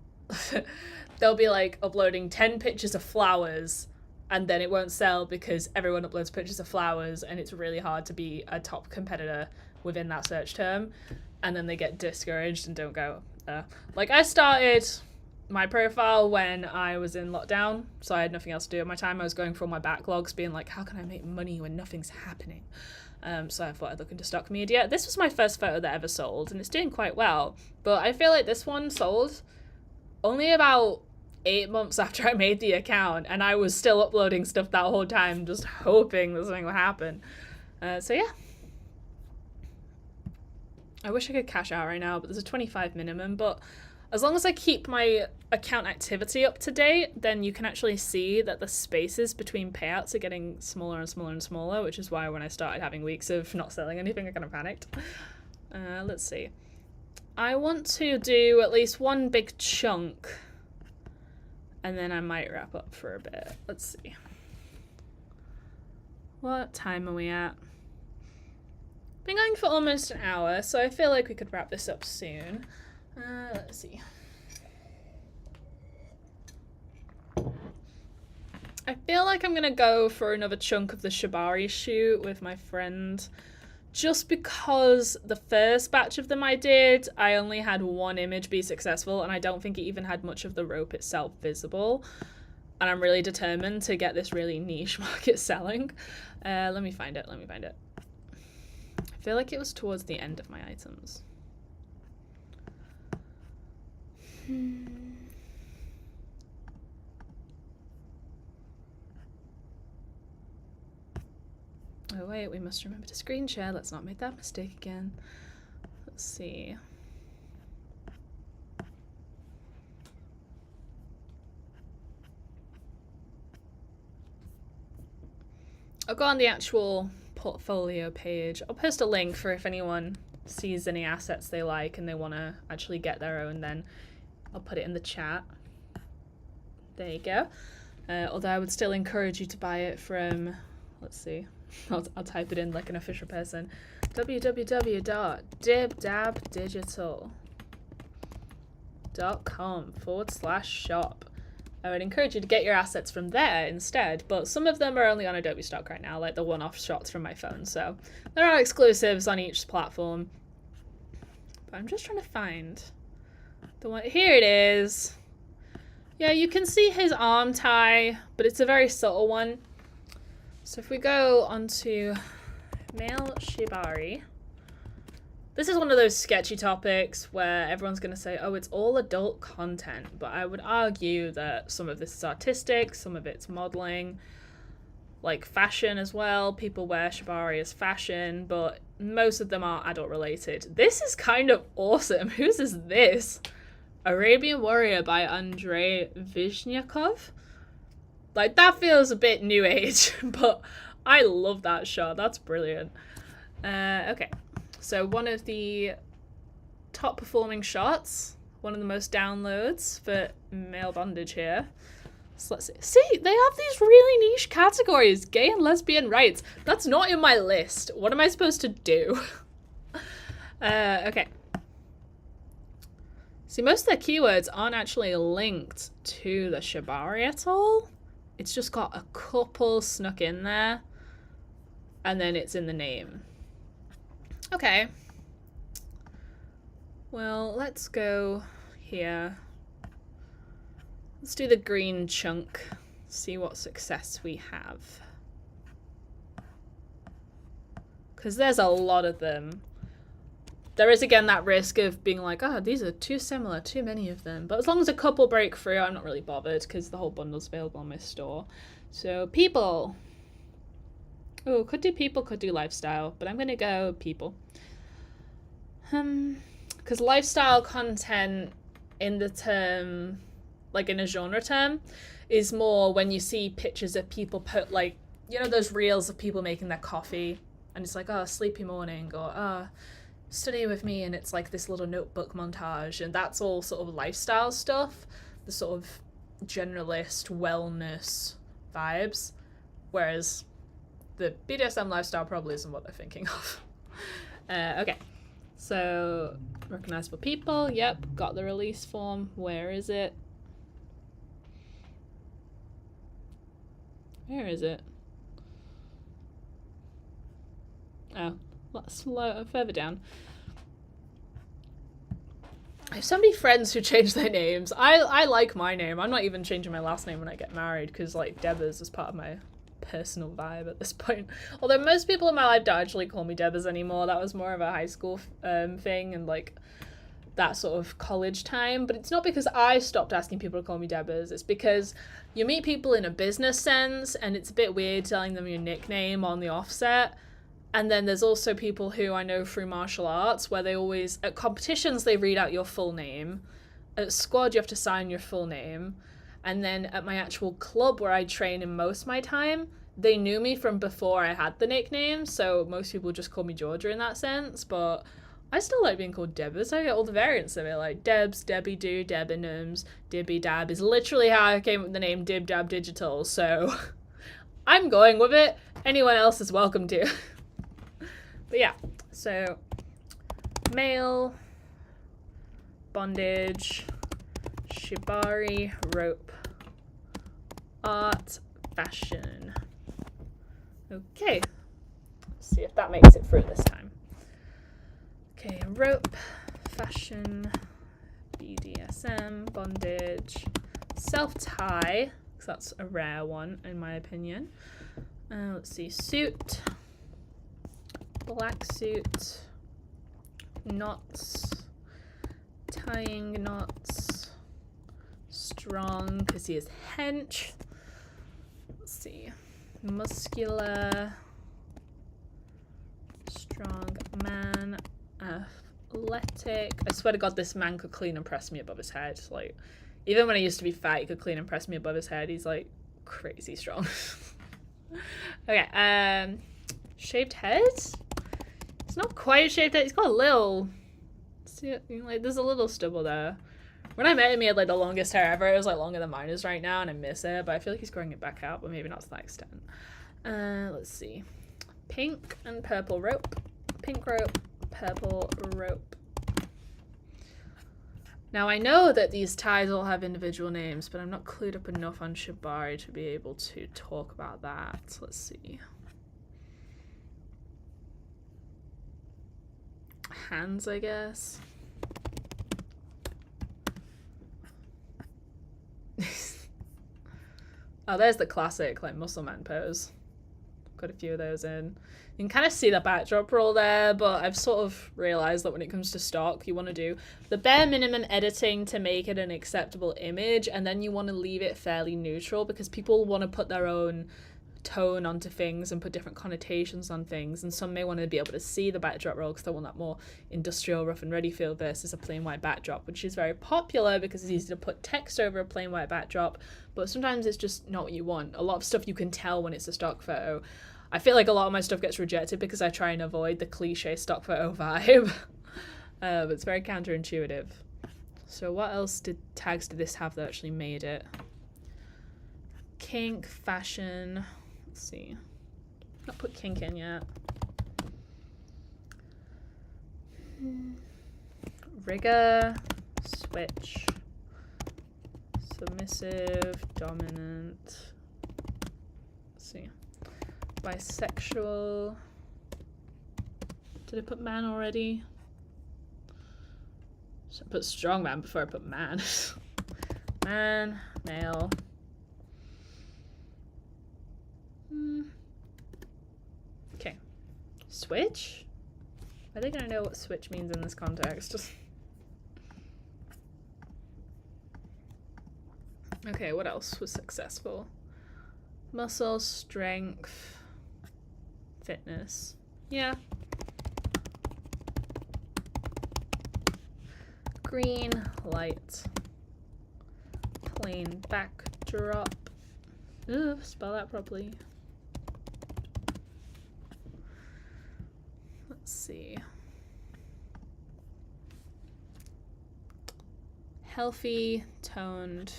be like uploading 10 pictures of flowers and then it won't sell because everyone uploads pictures of flowers and it's really hard to be a top competitor within that search term. And then they get discouraged and don't go there. Like, I started my profile when I was in lockdown, so I had nothing else to do at my time. I was going through all my backlogs, being like, how can I make money when nothing's happening? So I thought I'd look into stock media. This was my first photo that ever sold, and it's doing quite well. But I feel like this one sold only about 8 months after I made the account, and I was still uploading stuff that whole time, just hoping that something would happen. So yeah. I wish I could cash out right now, but there's a 25 minimum. But as long as I keep my account activity up to date, then you can actually see that the spaces between payouts are getting smaller and smaller and smaller, which is why when I started having weeks of not selling anything, I kind of panicked. Let's see. I want to do at least one big chunk, and then I might wrap up for a bit. Let's see. What time are we at? Been going for almost an hour, so I feel like we could wrap this up soon. Let's see. I feel like I'm gonna go for another chunk of the Shibari shoot with my friend, just because the first batch of them I did, I only had one image be successful, and I don't think it even had much of the rope itself visible. And I'm really determined to get this really niche market selling. Let me find it. I feel like it was towards the end of my items. Oh wait, we must remember to screen share. Let's not make that mistake again. Let's see. I'll go on the actual portfolio page. I'll post a link for if anyone sees any assets they like and they want to actually get their own, then I'll put it in the chat. There you go. Although I would still encourage you to buy it from, let's see, I'll type it in like an official person, www.dibdabdigital.com/shop. I would encourage you to get your assets from there instead, but some of them are only on Adobe Stock right now, like the one-off shots from my phone, so there are exclusives on each platform. But I'm just trying to find the one. Here it is. Yeah, you can see his arm tie, but it's a very subtle one. So if we go onto male Shibari, this is one of those sketchy topics where everyone's going to say, oh, it's all adult content. But I would argue that some of this is artistic, some of it's modeling, like fashion as well. People wear Shibari as fashion, but most of them are adult related. This is kind of awesome. Whose is this? Arabian Warrior by Andrei Vizhnyakov. Like, that feels a bit new age, but I love that shot. That's brilliant. Okay. So one of the top performing shots, one of the most downloads for male bondage here. So let's see. See, they have these really niche categories. Gay and lesbian rights. That's not in my list. What am I supposed to do? Okay. See, most of their keywords aren't actually linked to the Shibari at all. It's just got a couple snuck in there. And then it's in the name. Okay. Well, let's go here. Let's do the green chunk. See what success we have. Because there's a lot of them. There is, again, that risk of being like, oh, these are too similar, too many of them. But as long as a couple break through, I'm not really bothered because the whole bundle's available on my store. So, people. Oh, could do people, could do lifestyle. But I'm going to go people. Because lifestyle content in the term, like in a genre term, is more when you see pictures of people put, like, you know, those reels of people making their coffee. And it's like, oh, sleepy morning, or, oh, study with me, and it's like this little notebook montage, and that's all sort of lifestyle stuff, the sort of generalist wellness vibes, whereas the BDSM lifestyle probably isn't what they're thinking of. Okay, so recognizable people, yep, got the release form. Where is it? Where is it? Oh, further down. I have so many friends who change their names. I like my name. I'm not even changing my last name when I get married because, like, Debbers is part of my personal vibe at this point. Although most people in my life don't actually call me Debbers anymore. That was more of a high school thing and, like, that sort of college time. But it's not because I stopped asking people to call me Debbers. It's because you meet people in a business sense and it's a bit weird telling them your nickname on the offset. And then there's also people who I know through martial arts where they always, at competitions, they read out your full name. At squad, you have to sign your full name. And then at my actual club where I train in most of my time, they knew me from before I had the nickname. So most people just call me Georgia in that sense. But I still like being called Debbers. I get all the variants of it, like Debs, Debbie Do, Debenhams, Dibby Dab is literally how I came up with the name Dib Dab Digital. So I'm going with it. Anyone else is welcome to. But yeah, so male, bondage, shibari, rope, art, fashion. Okay, let's see if that makes it through this time. Okay, rope, fashion, BDSM, bondage, self-tie, because that's a rare one in my opinion. Let's see, suit. Black suit, knots, tying knots, strong because he is hench. Let's see, muscular, strong man, athletic. I swear to God, this man could clean and press me above his head. Like, even when I used to be fat, he could clean and press me above his head. He's like crazy strong. Okay, shaved head. It's not quite shaved head. He's got a little, see, like, there's a little stubble there. When I met him, he had like the longest hair ever. It was like longer than mine is right now, and I miss it. But I feel like he's growing it back out, but maybe not to that extent. Let's see, pink and purple rope, pink rope, purple rope. Now I know that these ties all have individual names, but I'm not clued up enough on shibari to be able to talk about that. Let's see. Hands, I guess. Oh, there's the classic, like, muscle man pose. Got a few of those in. You can kind of see the backdrop roll there, but I've sort of realized that when it comes to stock, you want to do the bare minimum editing to make it an acceptable image, and then you want to leave it fairly neutral because people want to put their own tone onto things and put different connotations on things, and some may want to be able to see the backdrop roll because they want that more industrial rough and ready feel versus a plain white backdrop, which is very popular because it's easy to put text over a plain white backdrop, but sometimes it's just not what you want. A lot of stuff you can tell when it's a stock photo. I feel like a lot of my stuff gets rejected because I try and avoid the cliche stock photo vibe. But it's very counterintuitive. So what else tags did this have that actually made it? Kink, fashion. Let's see. Not put kink in yet. Rigor, switch, submissive, dominant, let's see, bisexual, did I put man already? Should I put strong man before I put man? Man, male. Okay, switch? Are they gonna know what switch means in this context? Okay, what else was successful? Muscle, strength, fitness. Yeah. Green, light, plain backdrop. Ooh, spell that properly. Let's see. Healthy, toned.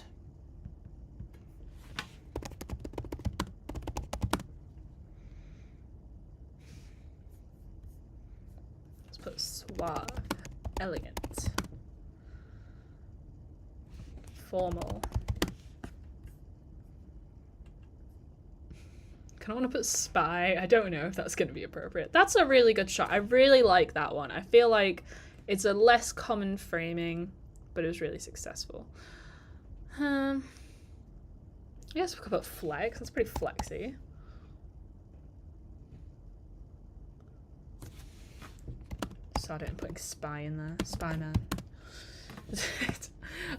Let's put suave, elegant, formal. I want to put spy. I don't know if that's going to be appropriate. That's a really good shot. I really like that one. I feel like it's a less common framing, but it was really successful. I guess we could put flex. That's pretty flexy. Started putting spy in there. Spy man.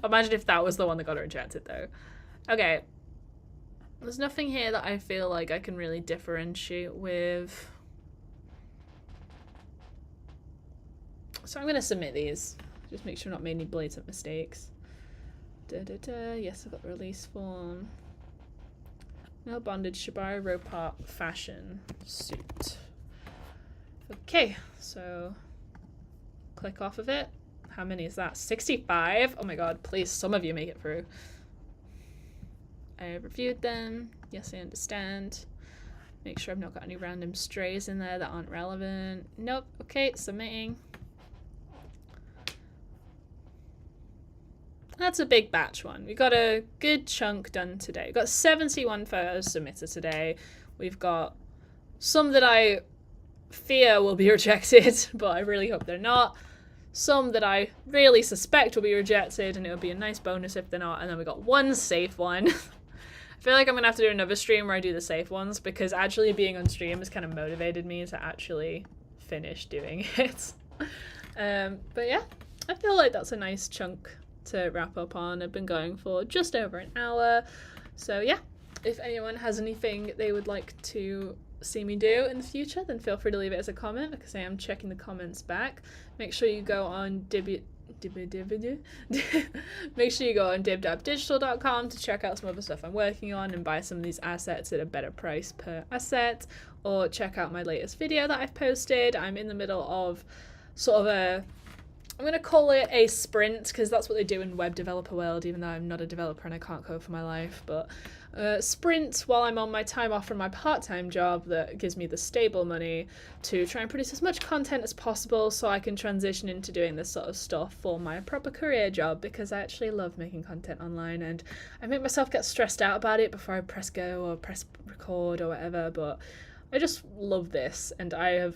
Imagine if that was the one that got rejected though. Okay. There's nothing here that I feel like I can really differentiate with. So I'm going to submit these. Just make sure I've not made any blatant mistakes. Yes, I've got the release form. No bondage, shibari, rope art, fashion, suit. Okay, so click off of it. How many is that? 65? Oh my god, please, some of you make it through. I reviewed them. Yes, I understand. Make sure I've not got any random strays in there that aren't relevant. Nope. Okay, submitting. That's a big batch one. We got a good chunk done today. We've got 71 photos submitted today. We've got some that I fear will be rejected, but I really hope they're not. Some that I really suspect will be rejected, and it'll be a nice bonus if they're not. And then we got one safe one. I feel like I'm gonna have to do another stream where I do the safe ones, because actually being on stream has kind of motivated me to actually finish doing it. But yeah, I feel like that's a nice chunk to wrap up on. I've been going for just over an hour. So yeah, if anyone has anything they would like to see me do in the future, then feel free to leave it as a comment, because I am checking the comments back. Make sure you go on make sure you go on dibdabdigital.com to check out some other stuff I'm working on and buy some of these assets at a better price per asset, or check out my latest video that I've posted. I'm in the middle of sort of a, I'm going to call it a sprint, because that's what they do in web developer world, even though I'm not a developer and I can't code for my life, but sprint while I'm on my time off from my part-time job that gives me the stable money to try and produce as much content as possible so I can transition into doing this sort of stuff for my proper career job, because I actually love making content online, and I make myself get stressed out about it before I press go or press record or whatever, but I just love this, and I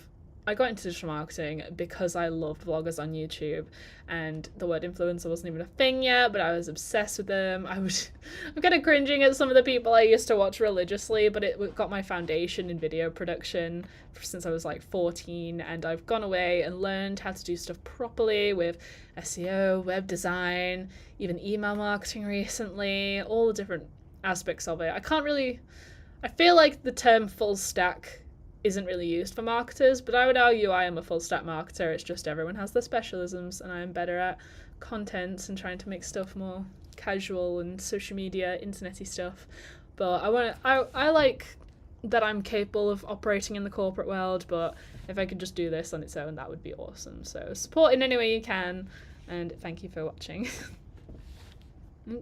got into digital marketing because I loved vloggers on YouTube, and the word influencer wasn't even a thing yet, but I was obsessed with them. I'm kind of cringing at some of the people I used to watch religiously, but it got my foundation in video production since I was like 14, and I've gone away and learned how to do stuff properly with SEO, web design, even email marketing recently, all the different aspects of it. I feel like the term full stack isn't really used for marketers, but I would argue I am a full stack marketer. It's just everyone has their specialisms, and I am better at content and trying to make stuff more casual and social media, internety stuff. But I like that I'm capable of operating in the corporate world, but if I could just do this on its own, that would be awesome. So support in any way you can, and thank you for watching.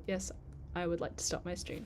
Yes, I would like to stop my stream.